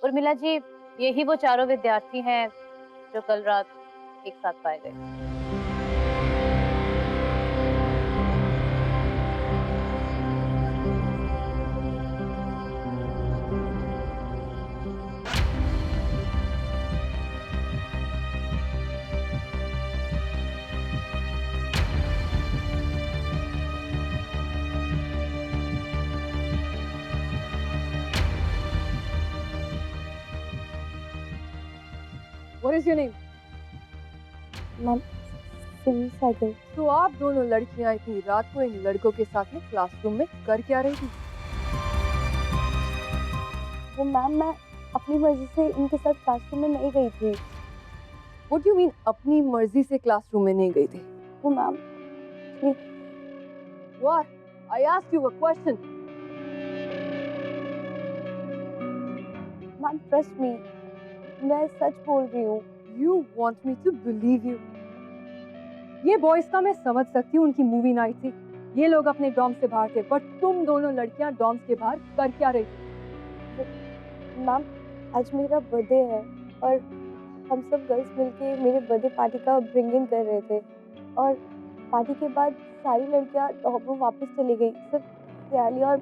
उर्मिला जी, यही वो चारों विद्यार्थी हैं जो कल रात एक साथ पाए गए। What is your name? Ma'am Simi cycle. तो आप दोनों लड़कियां इतनी रात को इन लड़कों के साथ में क्लासरूम में कर क्या रही थी? वो मैम मैं अपनी मर्जी से इनके साथ क्लासरूम में नहीं गई थी। What do you mean अपनी मर्जी से क्लासरूम में नहीं गई थी? वो ma'am What? I asked you a question. Ma'am trust me, मैं सच बोल रही हूँ। You want me to believe you? ये बॉयज का मैं समझ सकती हूँ, उनकी मूवी नाइट थी, ये लोग अपने डॉम से बाहर थे, बट तुम दोनों लड़कियां डॉम्स के बाहर कर क्या रही थी? मैम आज मेरा बर्थडे है और हम सब गर्ल्स मिलके मेरे बर्थडे पार्टी का ब्रिंग इन कर रहे थे और पार्टी के बाद सारी लड़कियां डॉम रूम वापस चली गई, सिर्फ सियाली और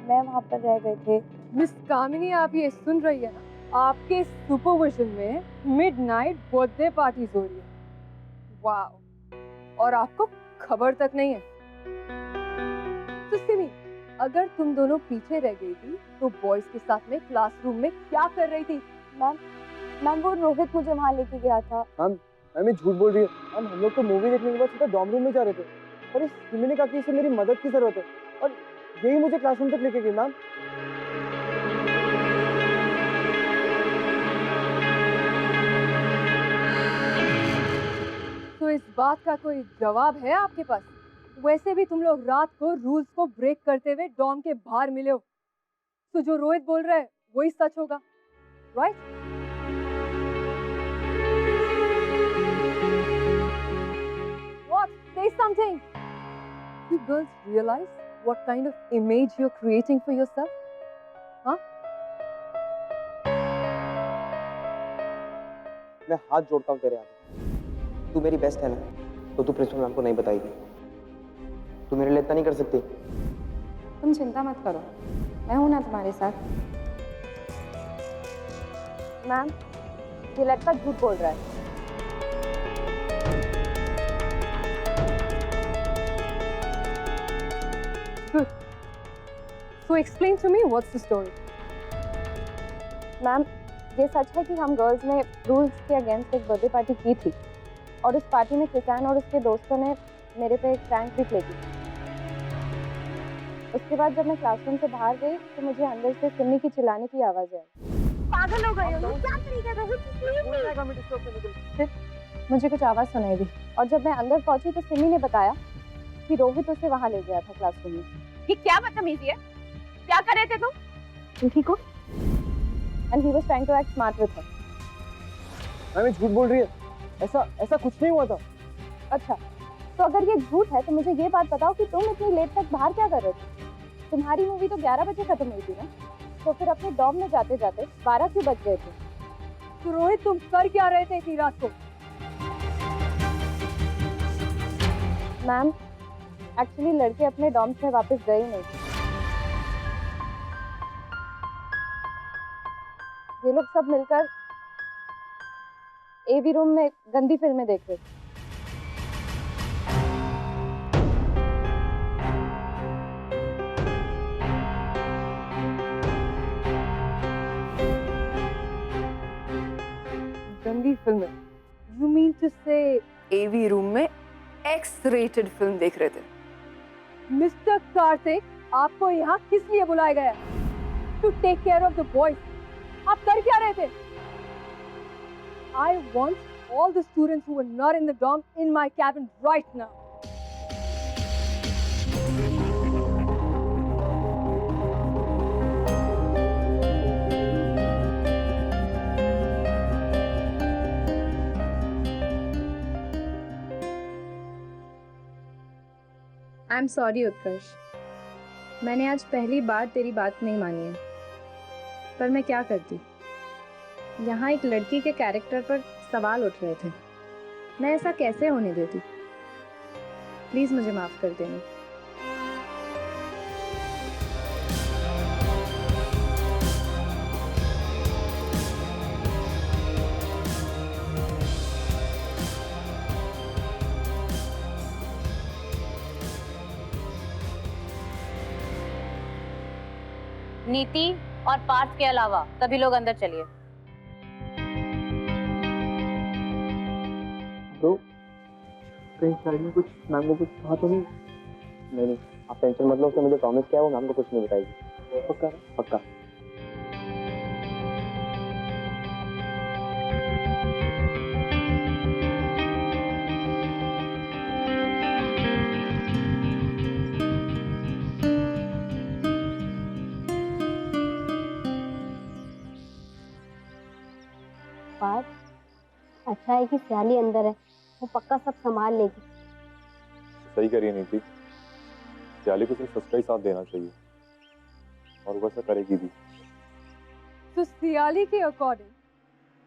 मैं वहाँ पर रह गए थे। मिस कामिनी, आप ये सुन रही है ना? आपके सुपरविजन में मिडनाइट बर्थडे पार्टीज हो रही है। वाओ! और आपको खबर तक नहीं है। तो सिमी, अगर तुम दोनों पीछे रह गई थी तो बॉयज के साथ में क्लासरूम में क्या कर रही थी? मैम वो रोहित मुझे वहाँ लेके गया था। मैम ये झूठ बोल रही है। हम लोग तो मूवी देखने के बाद सीधा डॉर्म रूम में जा रहे थे और इस सिमी ने कहा कि इसे मेरी मदद की जरूरत है और यही मुझे क्लासरूम तक लेके गई। मैम तो इस बात का कोई जवाब है आपके पास? वैसे भी तुम लोग रात को रूल्स को ब्रेक करते हुए डॉम के बाहर मिले हो, तो जो रोहित बोल रहा है वही सच होगा, right? What? Say something. You girls realize what kind of image you're creating for yourself? हाँ? मैं हाथ जोड़ता हूँ तेरे आगे, तू मेरी बेस्ट है ना, तो तू प्रिंसिपल मैम को नहीं बताएगी। तू मेरे लिए इतना नहीं कर सकती? तुम चिंता मत करो, मैं हूँ ना तुम्हारे साथ। मैम ये लड़का झूठ बोल रहा है। Good. So explain to me what's the story. Ma'am ये सच है कि हम गर्ल्स ने रूल्स के अगेंस्ट एक बर्थडे पार्टी की थी और उस पार्टी में किसान और उसके दोस्तों ने मेरे पे एक प्रैंक भी प्ले की। उसके बाद जब मैं क्लासरूम से बाहर गई तो मुझे अंदर से सिमी की चिल्लाने की आवाज आई। पागल हो गई हो, क्या तरीका है? मुझे कुछ आवाज सुनाई दी और जब मैं अंदर पहुंची तो सिमी ने बताया कि रोहित उसे वहां ले गया था क्लासरूम में। ये क्या बदतमीजी है? क्या कर रहे थे तुम ठीक हो? And he was trying to act smart with her. Ma'am ये झूठ बोल रही है, ऐसा कुछ नहीं हुआ था। अच्छा, तो अगर ये झूठ है तो मुझे ये बात बताओ कि तुम इतनी लेट तक बाहर क्या कर रहे थे? तुम्हारी मूवी तो 11 बजे खत्म हुई थी ना, तो फिर अपने डॉम में जाते जाते 12 क्यों बज गए थे? तो रोहित तुम कर क्या रहे थे इतनी रात को? मैम एक्चुअली लड़के अपने डॉम्स में वापस गए ही नहीं थे। ये लोग सब मिलकर एवी रूम में गंदी फिल्में देख रहे थे। गंदी फिल्में? You mean to say AV room में X-rated फिल्म देख रहे थे? मिस्टर कार्तिक, आपको यहाँ किस लिए बुलाया गया? To take care of the boys. आप कर क्या रहे थे? I want all the students who were not in the dorm in my cabin right now. I am sorry Utkarsh, मैंने आज पहली बार तेरी बात नहीं मानी है, पर मैं क्या करती। यहाँ एक लड़की के कैरेक्टर पर सवाल उठ रहे थे। मैं ऐसा कैसे होने देती? प्लीज मुझे माफ कर देना। नीति और पार्थ के अलावा सभी लोग अंदर चलिए। तो कहीं साइड में कुछ मैम को कुछ कहा तो नहीं? नहीं, आप टेंशन मत लो, उसने मुझे प्रॉमिस किया वो मैम को कुछ नहीं बताएगी। पक्का? पक्का। बात अच्छा है कि सियाली अंदर है, वो पक्का सब संभाल लेगी। सही करिए नीति, सियाली को सिर्फ सच का ही साथ देना चाहिए और वो ऐसा करेगी भी। तो सियाली के अकॉर्डिंग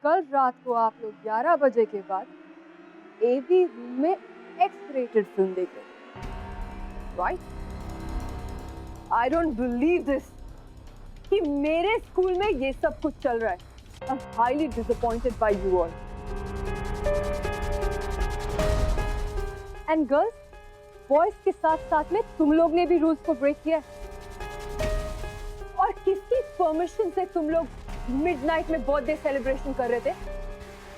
कल रात को आप लोग 11 बजे के बाद एवी रूम में एक्स रेटेड फिल्म देख रहे थे, right? I don't believe this कि मेरे स्कूल में ये सब कुछ चल रहा है। I'm highly disappointed by you all. And girls, boys के साथ-साथ में तुम लोग ने भी रूल्स को ब्रेक किया है। और किसकी परमिशन से तुम लोग मिडनाइट में बर्थडे सेलिब्रेशन कर रहे थे?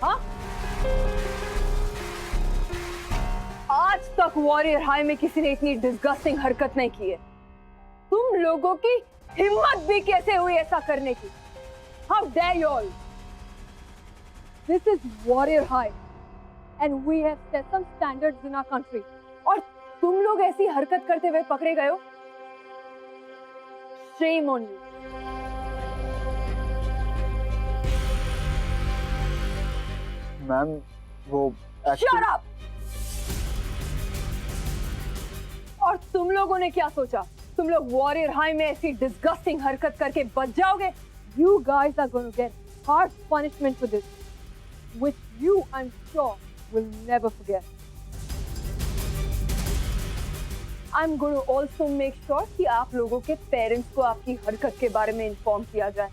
हाँ? आज तक वॉरियर हाई में किसी ने इतनी डिस्गस्टिंग हरकत नहीं की है। तुम लोगों की हिम्मत भी कैसे हुई ऐसा करने की? How dare you all? This is Warrior High, and we have set some standards in our country. और तुम लोग ऐसी हरकत करते हुए पकड़े गए हो? Shame on you. मैम वो Shut up! और तुम लोगों ने क्या सोचा? तुम लोग वॉरियर हाई में ऐसी डिस्गस्टिंग हरकत करके बच जाओगे? You guys are going to get harsh punishment for this, which you, I'm sure, will never forget. I'm going to also make sure कि आप लोगों के पेरेंट्स को आपकी हरकत के बारे में इन्फॉर्म किया जाए।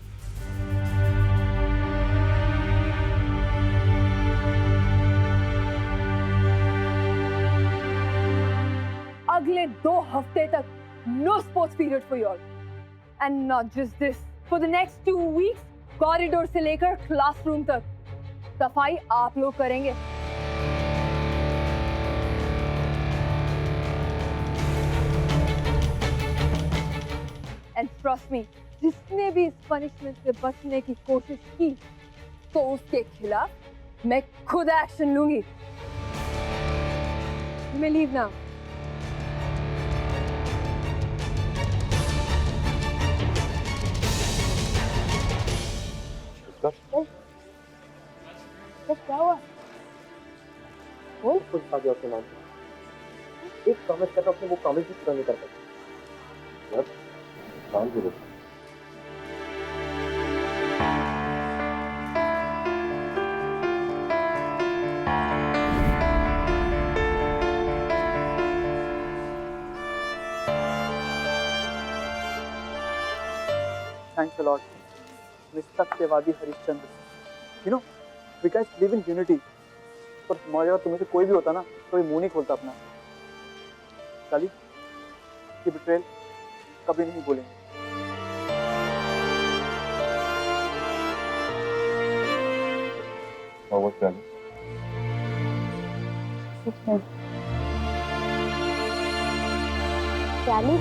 अगले 2 हफ्ते तक no sports period for you all, and not just this. For the next 2 weeks, corridor से लेकर क्लासरूम तक सफाई आप लोग करेंगे। And trust me, जिसने भी इस पनिशमेंट से बचने की कोशिश की, तो उसके खिलाफ मैं खुद एक्शन लूंगी। You may leave now. क्या हुआ? कुछ आ गया उसके नाम से। एक प्रॉमिस करता अपने वो प्रॉमिस भी पूरा नहीं कर पाता। यार काम करो। Thanks a lot, Mr. Sewadi Harishchandra. You know, we guys live in unity. पर तुम्हारे जगह तुम्हें से कोई भी होता ना, कोई मुंह नहीं खोलता अपना। साली, ये बिट्रेल कभी नहीं बोलेंगे। बहुत प्यारी। सियाली,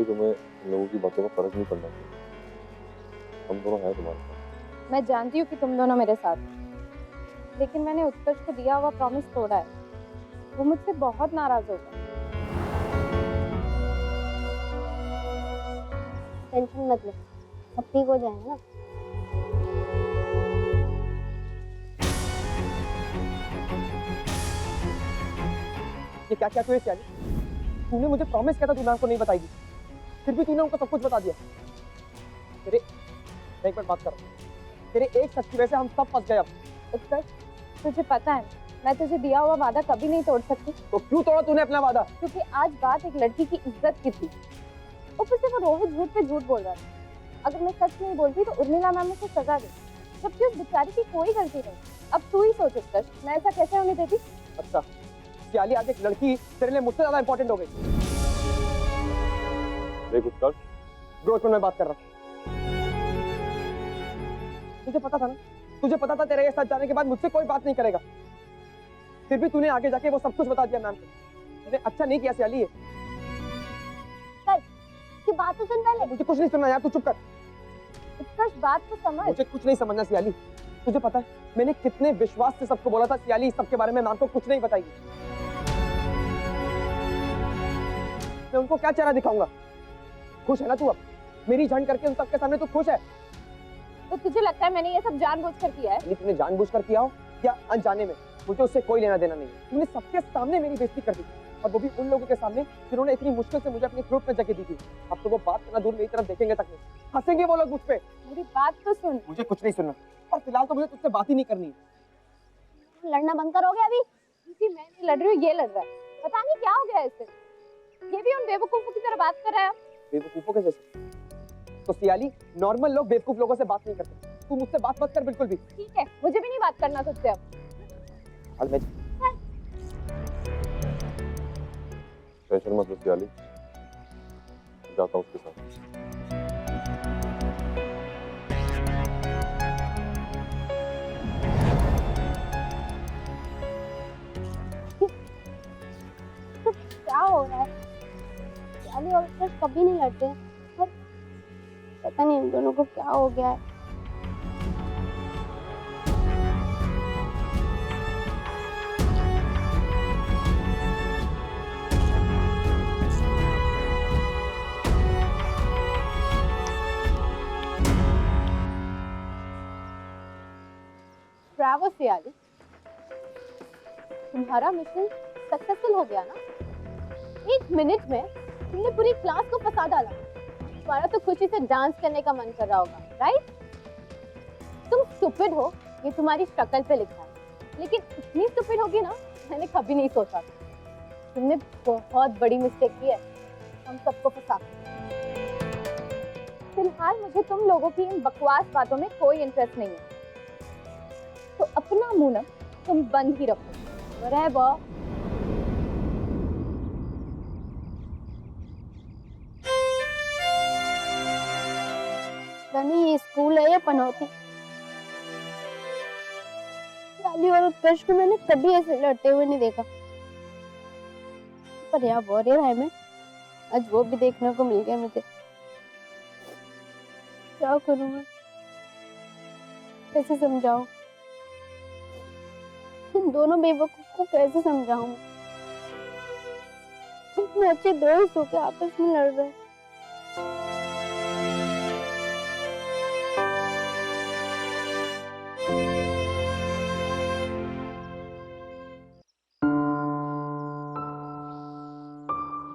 तुम्हें इन लोगों की बातों का फर्क नहीं पड़ना चाहिए। हम दोनों हैं तुम्हारे साथ। मैं जानती हूँ कि तुम दोनों मेरे साथ हो, लेकिन मैंने उत्कर्ष को दिया हुआ प्रॉमिस तोड़ा है। वो मुझसे बहुत नाराज होगा। टेंशन मत ले, सब ठीक हो जाएगा ना। ये क्या क्या तू सियाली? तूने मुझे प्रॉमिस किया था तू नाम को नहीं बताएगी, फिर भी तूने उनको सब कुछ बता दिया। तेरे मैं एक बार बात कर रहा हूँ, तेरे एक शख्स की वजह से हम सब फंस गए अब। उत्कर्ष, तुझे पता है मैं तुझे दिया हुआ वादा कभी नहीं तोड़ सकती। तो क्यों तोड़ा तूने अपना वादा? क्योंकि आज बात एक लड़की की इज्जत की थी, ऊपर से वो रोहित झूठ पे झूठ बोल रहा था। अगर मैं सच नहीं बोलती तो उर्मिला मैम मुझे सजा दी, जबकि उस बेचारी की कोई गलती नहीं। अब तू ही सोच उत्कर्ष, मैं ऐसा कैसे होने देती। अच्छा सियाली, आज एक लड़की तेरे लिए मुझसे ज्यादा इंपॉर्टेंट हो गई। देख उत्कर्ष, ब्रो मैं बात कर रहा हूँ। तुझे पता था ना, तुझे पता था तेरे ये साथ जाने के बाद मुझसे कोई बात नहीं करेगा, फिर भी तूने आगे जाके वो सब कुछ बता दिया मैम को। मैंने अच्छा नहीं किया सियाली। की बात तो सुन पहले। मुझे कुछ नहीं सुनना यार, तू चुप कर। उत्कर्ष बात तो समझ। मुझे कुछ नहीं समझना सियाली। तुझे पता है मैंने कितने विश्वास से सबको बोला था सियाली सबके बारे में मैम को कुछ नहीं बताएगी। मैं उनको क्या चेहरा दिखाऊंगा? खुश है ना तू अब? मेरी जान करके उन सबके सामने तू खुश है? तो तुझे लगता है मैंने ये सब जानबूझकर किया है? नहीं, तूने जानबूझकर किया हो या अनजाने में, मुझे उससे कोई लेना देना नहीं है। तूने सबके सामने मेरी बेइज्जती कर दी, और वो भी उन लोगों के सामने जिन्होंने इतनी मुश्किल से मुझे अपने ग्रुप में जगह दी थी। अब तो वो बात करना दूर, मेरी तरफ देखेंगे तक नहीं, हंसेंगे वो लोग मुझ पे। मेरी बात तो सुन। मुझे कुछ नहीं सुनना, और फिलहाल तो मुझे तुझसे बात ही नहीं करनी है। लड़ना बंद करोगे अभी? क्योंकि मैं नहीं लड़ रही हूँ, ये लड़ रहा है। पता नहीं क्या हो गया इससे, ये भी उन बेवकूफों की तरह बात कर रहा है। बेवकूफों के जैसे? तो सियाली, नॉर्मल लोग बेवकूफ लोगों से बात नहीं करते, तू मुझसे बात मत कर बिल्कुल भी। ठीक है, मुझे भी नहीं बात करना तुझसे अब। आज मैं टेंशन मत लो सियाली, जाता हूँ उसके साथ। क्या हो रहा है? सियाली और उत्कर्ष कभी नहीं लड़ते हैं, पर पता नहीं इन दोनों को क्या हो गया है। ब्रावो सियाली, तुम्हारा मिशन सक्सेसफुल हो गया ना। 1 मिनट में तुमने पूरी क्लास को फंसा डाला। तुम्हारा तो खुशी से डांस करने का मन कर रहा होगा, राइट? तुम स्टूपिड हो, ये तुम्हारी शक्ल पे लिखा है, लेकिन इतनी स्टूपिड होगी ना, मैंने कभी नहीं सोचा। तुमने बहुत बड़ी मिस्टेक की है, हम सबको फंसा। फिलहाल मुझे तुम लोगों की इन बकवास बातों में कोई इंटरेस्ट नहीं है, तो अपना मुंह ना तुम बंद ही रखो। बराबर? नहीं, ये स्कूल है या पनौती? सियाली और उत्कर्ष को मैंने कभी ऐसे लड़ते हुए नहीं देखा, पर यहाँ वॉरियर है में आज वो भी देखने को मिल गया मुझे। क्या करूँ मैं? कैसे समझाऊं? इन दोनों बेवकूफ को कैसे समझाऊं? इतने अच्छे दोस्त होके आपस में लड़ रहे हैं।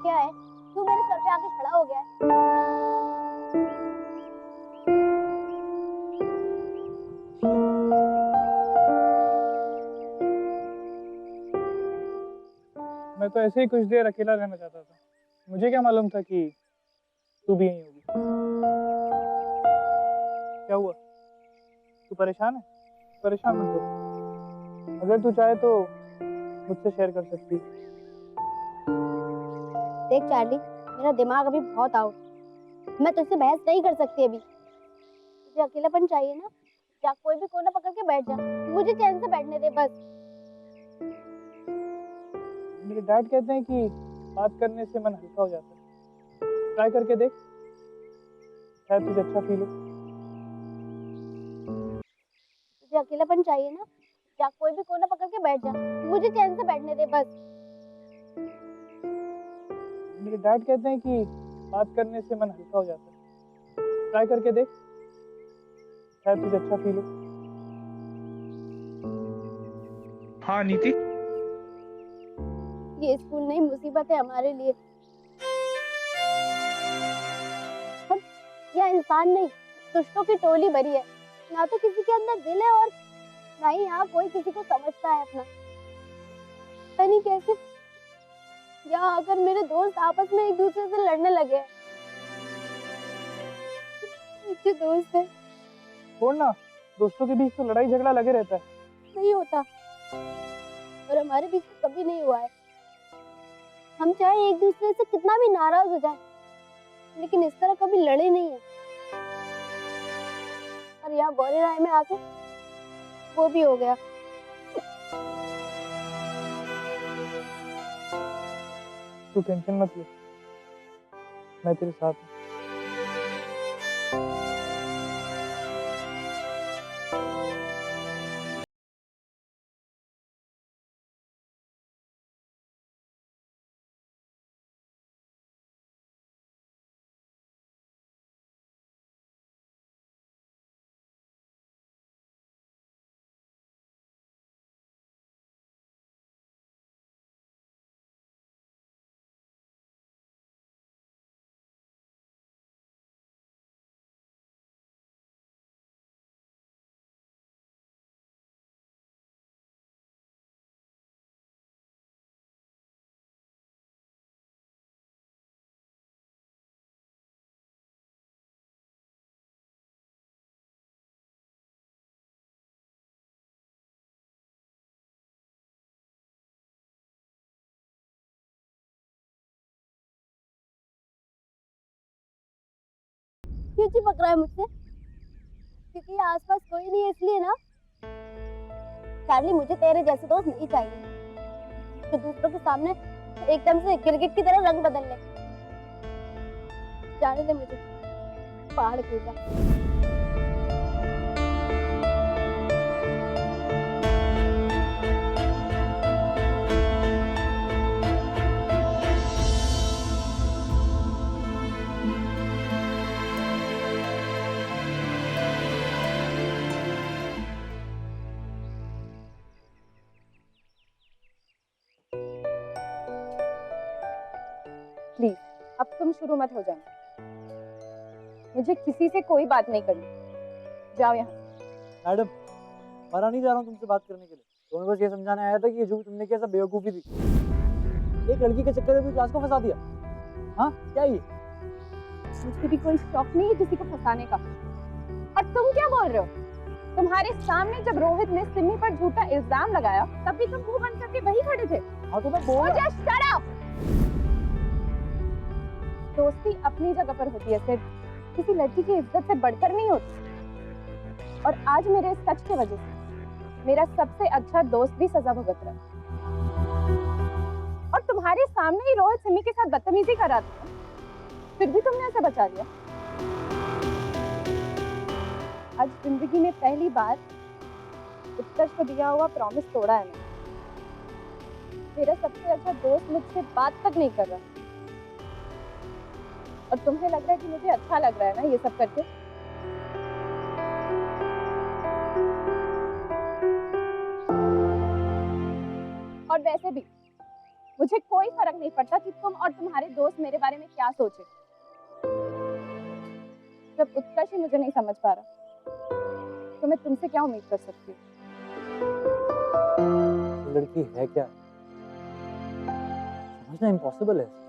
क्या है? तू मेरे सर पे आके खड़ा हो गया है? मैं तो ऐसे ही कुछ देर अकेला रहना चाहता था, मुझे क्या मालूम था कि तू भी यहीं होगी। क्या हुआ? तू परेशान है? परेशान मत हो, अगर तू चाहे तो मुझसे शेयर कर सकती। देख चार्ली, मेरा दिमाग अभी बहुत आउट, मैं तुझसे बहस नहीं कर सकती अभी। तुझे अकेलापन चाहिए ना, या कोई भी कोना पकड़ के बैठ जा, मुझे चैन से बैठने दे बस। मेरे डैड कहते हैं कि बात करने से मन हल्का हो जाता है, ट्राई करके देख, शायद तुझे अच्छा फील हो। तुझे अकेलापन चाहिए ना, या कोई भी कोना पकड़ के बैठ जा, मुझे चैन से बैठने दे बस। मेरे डैड कहते हैं कि बात करने से मन हल्का हो जाता है, ट्राई करके देख, शायद तुझे अच्छा फील हो। हाँ नीति, ये स्कूल नहीं मुसीबत है हमारे लिए। हम यह इंसान नहीं, दुष्टों की टोली भरी है। ना तो किसी के अंदर दिल है और ना ही यहाँ कोई किसी को समझता है अपना। पता नहीं कैसे यहाँ आकर मेरे दोस्त आपस में एक दूसरे से लड़ने लगे हैं। अच्छे दोस्त है। छोड़ना, दोस्तों के बीच तो लड़ाई झगड़ा लगे रहता है। नहीं होता और हमारे बीच तो कभी नहीं हुआ है। हम चाहे एक दूसरे से कितना भी नाराज हो जाए, लेकिन इस तरह कभी लड़े नहीं है। और यहाँ गौरी राय में आके वो भी हो गया। तू टेंशन मत ले, मैं तेरे साथ हूँ। क्यों चिपक रहा है मुझसे? क्योंकि आसपास कोई नहीं है इसलिए ना। चार्ली, मुझे तेरे जैसे दोस्त नहीं चाहिए जो दूसरों के सामने एकदम से गिरगिट की तरह रंग बदल ले। जाने दे मुझे, पहाड़ खींचा। प्लीज अब तुम शुरू मत हो जाना। मुझे किसी से कोई बात नहीं करनी। जाओ यहाँ से। मैडम, मरा नहीं जा रहा हूँ तुमसे बात करने के लिए। तो मैं बस ये समझाने आया था कि ये जो भी तुमने किया सब बेवकूफ़ी थी। एक लड़की के चक्कर में पूरी क्लास को फंसा दिया। हाँ, क्या ये? मुझे भी कोई शौक नहीं है किसी को फंसाने का। और तुम क्या बोल रहे हो? तुम्हारे सामने जब रोहित ने सिमी पर झूठा इल्जाम लगाया तब भी तुम मुंह बंद करके वही खड़े थे। हाँ तो मैं बोल रहा। Just shut up! दोस्ती अपनी जगह पर होती है सिर्फ, किसी लड़की की इज्जत से बढ़कर नहीं होती। और आज मेरे इस सच की वजह से मेरा सबसे अच्छा दोस्त भी सजा भुगत रहा है। और तुम्हारे सामने ही रोहित सिमी के साथ बदतमीजी कर रहा था, फिर भी तुमने उसे बचा लिया। आज जिंदगी में पहली बार उत्कर्ष को दिया हुआ प्रॉमिस तोड़ा है मैंने। मेरा सबसे अच्छा दोस्त मुझसे बात तक नहीं कर रहा और तुम्हें लग रहा है कि मुझे अच्छा लग रहा है ना ये सब करके। और वैसे भी मुझे कोई फर्क नहीं पड़ता कि तुम और तुम्हारे दोस्त मेरे बारे में क्या सोचे। जब उत्कर्ष ही मुझे नहीं समझ पा रहा तो मैं तुमसे क्या उम्मीद कर सकती हूँ? लड़की है क्या? समझना इम्पॉसिबल है।